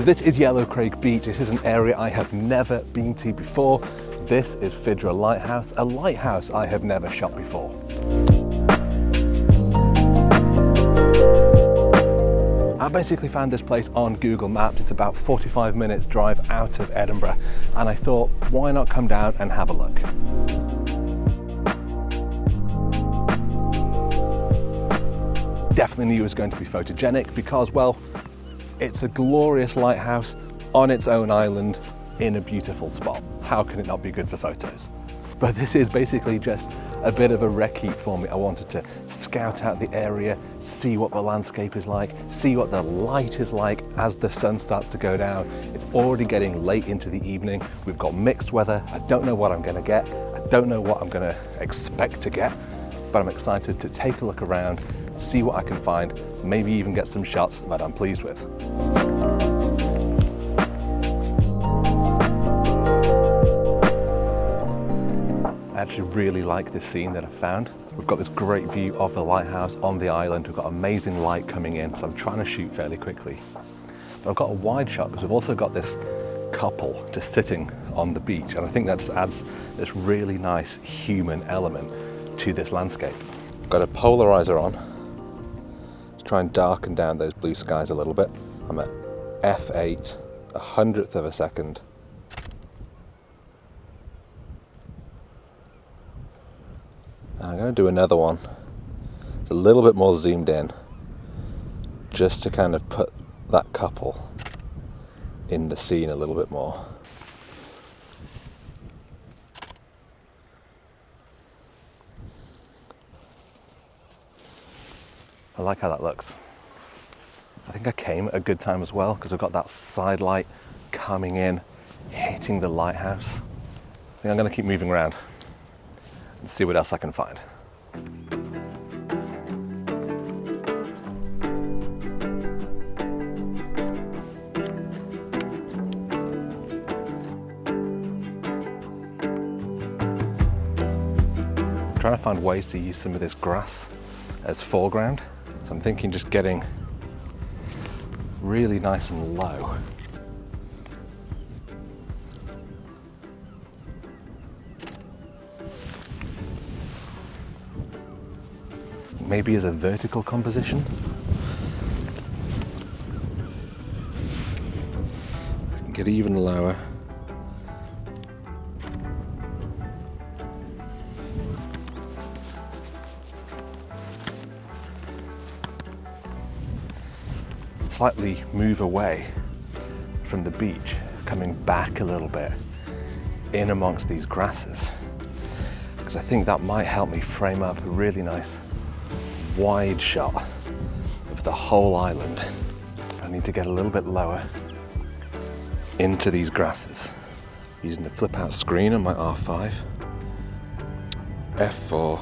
So this is Yellow Craig Beach. This is an area I have never been to before. This is Fidra Lighthouse, a lighthouse I have never shot before. I basically found this place on Google Maps. It's about 45 minutes drive out of Edinburgh, and I thought, why not come down and have a look? Definitely knew it was going to be photogenic because, well, it's a glorious lighthouse on its own island in a beautiful spot. How can it not be good for photos? But this is basically just a bit of a recce for me. I wanted to scout out the area, see what the landscape is like, see what the light is like as the sun starts to go down. It's already getting late into the evening. We've got mixed weather. I don't know what I'm going to get. I don't know what I'm going to expect to get, but I'm excited to take a look around, see what I can find, maybe even get some shots that I'm pleased with. I actually really like this scene that I found. We've got this great view of the lighthouse on the island. We've got amazing light coming in, so I'm trying to shoot fairly quickly. But I've got a wide shot because we've also got this couple just sitting on the beach, and I think that just adds this really nice human element to this landscape. Got a polariser on to try and darken down those blue skies a little bit. I'm at f8, 100th of a second. And I'm going to do another one. It's a little bit more zoomed in, just to kind of put that couple in the scene a little bit more. I like how that looks. I think I came at a good time as well because we've got that side light coming in, hitting the lighthouse. I think I'm going to keep moving around and see what else I can find. I'm trying to find ways to use some of this grass as foreground. So I'm thinking just getting really nice and low. Maybe as a vertical composition. Get even lower. Slightly move away from the beach, coming back a little bit in amongst these grasses, because I think that might help me frame up a really nice wide shot of the whole island. I need to get a little bit lower into these grasses. Using the flip out screen on my R5, F4,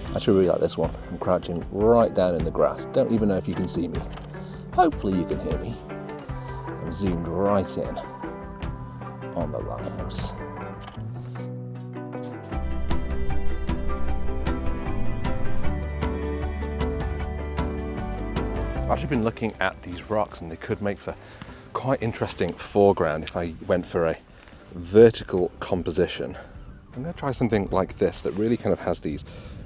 I actually really like this one. I'm crouching right down in the grass. Don't even know if you can see me. Hopefully you can hear me. I'm zoomed right in on the lighthouse. I've actually been looking at these rocks and they could make for quite interesting foreground if I went for a vertical composition. I'm going to try something like this that really kind of has these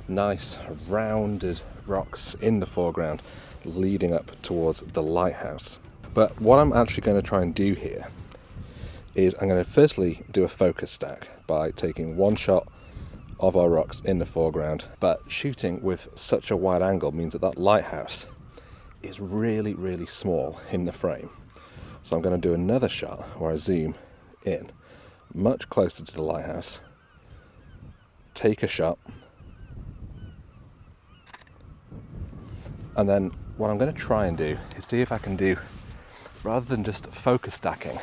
nice rounded rocks in the foreground leading up towards the lighthouse. But what I'm actually going to try and do here is I'm going to firstly do a focus stack by taking one shot of our rocks in the foreground, but shooting with such a wide angle means that that lighthouse is really, really small in the frame. So I'm going to do another shot where I zoom in much closer to the lighthouse, take a shot, and then what I'm going to try and do is see if I can do, rather than just focus stacking,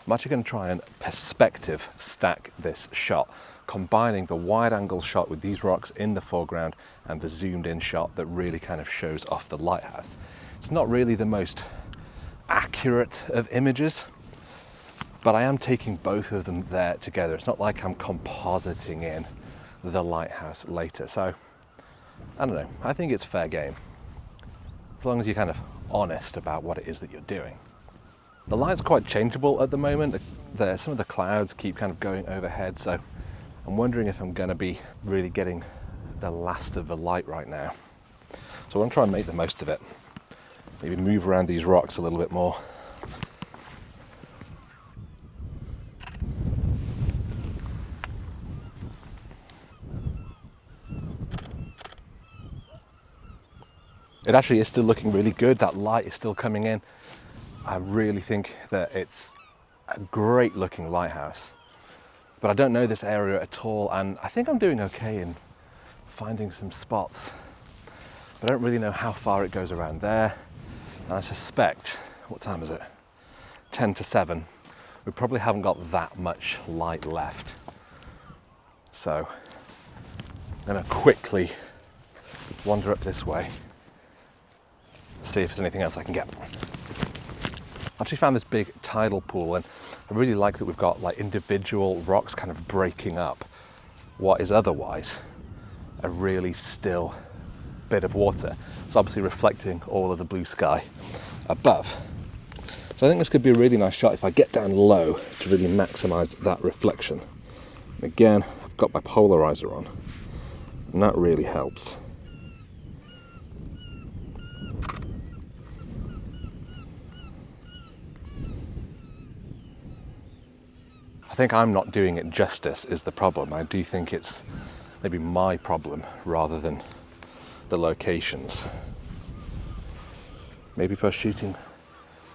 I'm actually going to try and perspective stack this shot combining the wide angle shot with these rocks in the foreground and the zoomed in shot that really kind of shows off the lighthouse. It's not really the most accurate of images, but I am taking both of them there together. It's not like I'm compositing in the lighthouse later. So, I don't know, I think it's fair game, as long as you're kind of honest about what it is that you're doing. The light's quite changeable at the moment. Some of the clouds keep kind of going overhead, so I'm wondering if I'm gonna be really getting the last of the light right now. So I'm gonna try and make the most of it. Maybe move around these rocks a little bit more. It actually is still looking really good. That light is still coming in. I really think that it's a great looking lighthouse, but I don't know this area at all, and I think I'm doing okay in finding some spots, but I don't really know how far it goes around there. And I suspect, what time is it? 10 to 7. We probably haven't got that much light left. So I'm gonna quickly wander up this way, see if there's anything else I can get. I actually found this big tidal pool, and I really like that we've got like individual rocks kind of breaking up what is otherwise a really still bit of water. It's obviously reflecting all of the blue sky above. So I think this could be a really nice shot if I get down low to really maximize that reflection. And again, I've got my polarizer on, and that really helps. I think I'm not doing it justice is the problem. I do think it's maybe my problem rather than the locations. Maybe if I was shooting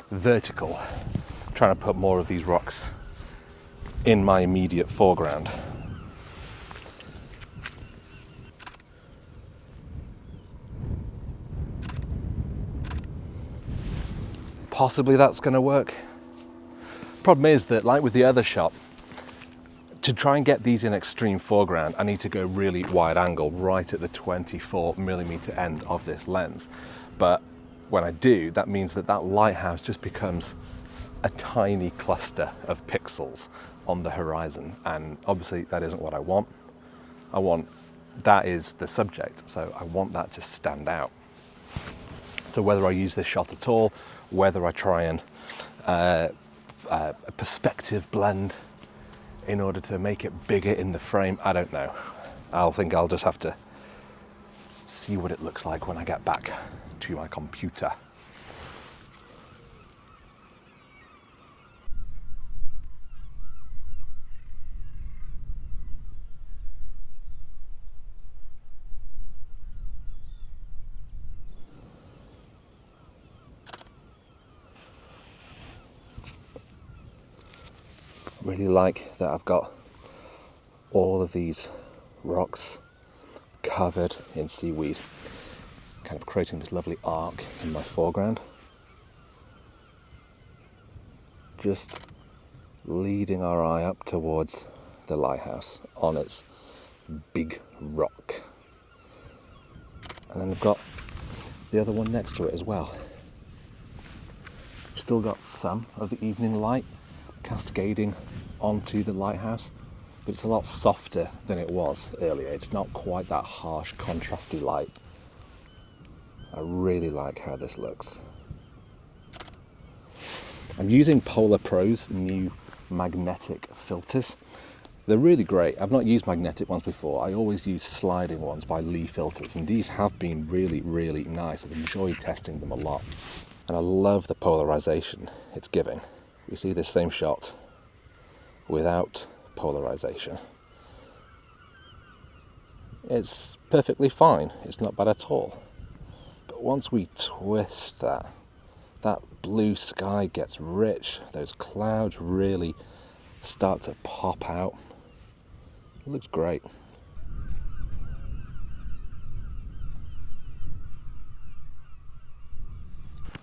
vertical, trying to put more of these rocks in my immediate foreground. Possibly that's going to work. Problem is that, like with the other shot, to try and get these in extreme foreground, I need to go really wide angle right at the 24mm end of this lens. But when I do, that means that that lighthouse just becomes a tiny cluster of pixels on the horizon. And obviously that isn't what I want. That is the subject, so I want that to stand out. So whether I use this shot at all, whether I try and a perspective blend in order to make it bigger in the frame, I don't know. I'll just have to see what it looks like when I get back to my computer. Really like that I've got all of these rocks covered in seaweed, kind of creating this lovely arc in my foreground. Just leading our eye up towards the lighthouse on its big rock. And then we've got the other one next to it as well. Still got some of the evening light cascading onto the lighthouse, but it's a lot softer than it was earlier. It's not quite that harsh, contrasty light. I really like how this looks. I'm using PolarPro's new magnetic filters. They're really great. I've not used magnetic ones before. I always use sliding ones by Lee Filters, and these have been really, really nice. I've enjoyed testing them a lot. And I love the polarization it's giving. You see this same shot without polarization. It's perfectly fine. It's not bad at all. But once we twist that blue sky gets rich. Those clouds really start to pop out. It looks great.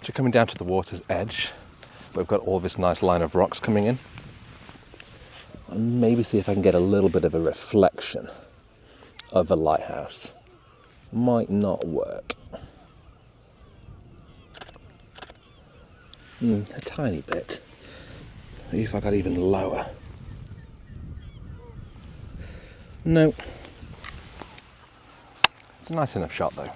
So coming down to the water's edge, we've got all this nice line of rocks coming in. and maybe see if I can get a little bit of a reflection of a lighthouse. Might not work. A tiny bit. Maybe if I got even lower. No. It's a nice enough shot though.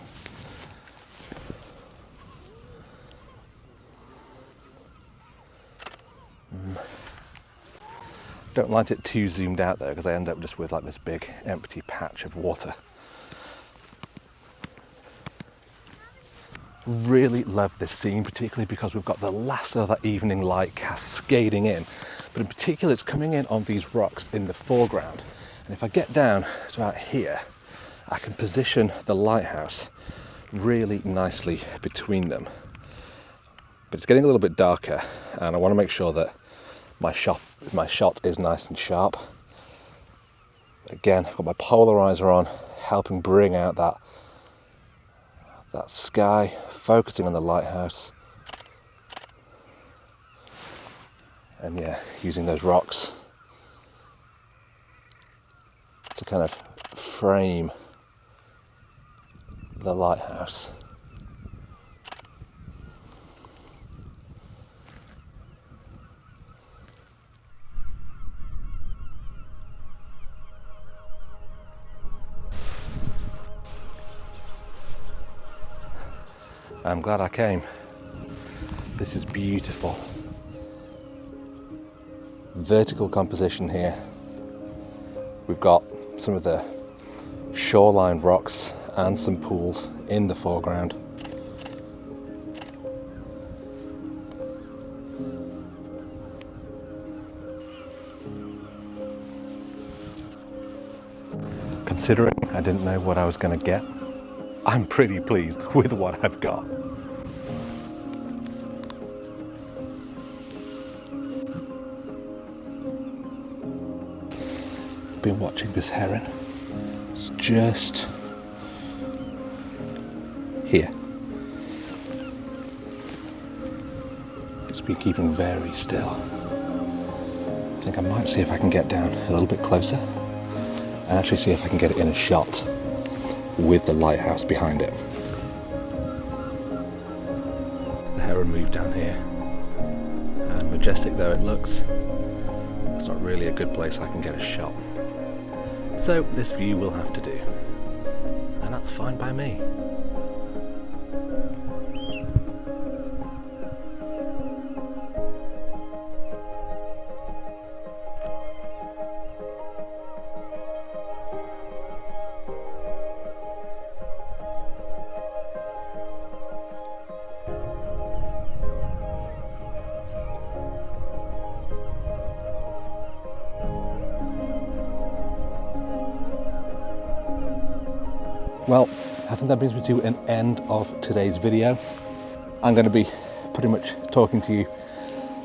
Don't like it too zoomed out though, because I end up just with like this big empty patch of water. Really love this scene, particularly because we've got the last of that evening light cascading in, but in particular it's coming in on these rocks in the foreground. And if I get down to about here, I can position the lighthouse really nicely between them. But it's getting a little bit darker, and I want to make sure that my shot is nice and sharp. Again, I've got my polariser on, helping bring out that sky, focusing on the lighthouse. And yeah, using those rocks to kind of frame the lighthouse. I'm glad I came. This is beautiful. Vertical composition here. We've got some of the shoreline rocks and some pools in the foreground. Considering I didn't know what I was going to get, I'm pretty pleased with what I've got. Been watching this heron. It's just here. It's been keeping very still. I think I might see if I can get down a little bit closer and actually see if I can get it in a shot with the lighthouse behind it. The heron moved down here, and majestic though it looks, it's not really a good place I can get a shot. So this view will have to do, and that's fine by me. Well, I think that brings me to an end of today's video. I'm going to be pretty much talking to you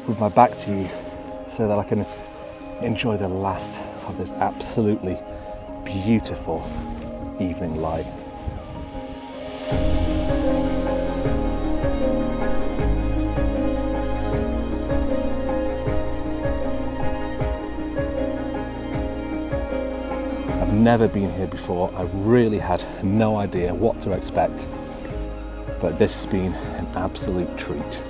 with my back to you so that I can enjoy the last of this absolutely beautiful evening light. Never been here before. I really had no idea what to expect, but this has been an absolute treat.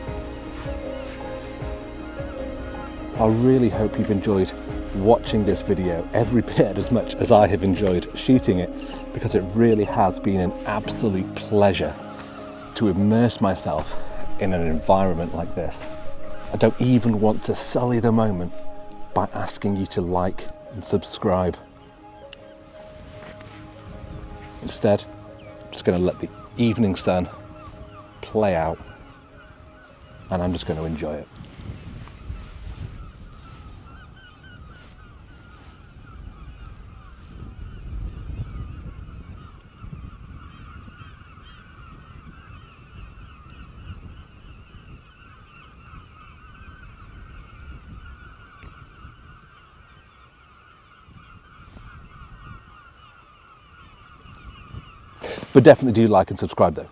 I really hope you've enjoyed watching this video every bit as much as I have enjoyed shooting it, because it really has been an absolute pleasure to immerse myself in an environment like this. I don't even want to sully the moment by asking you to like and subscribe. Instead, I'm just going to let the evening sun play out, and I'm just going to enjoy it. But definitely do like and subscribe though.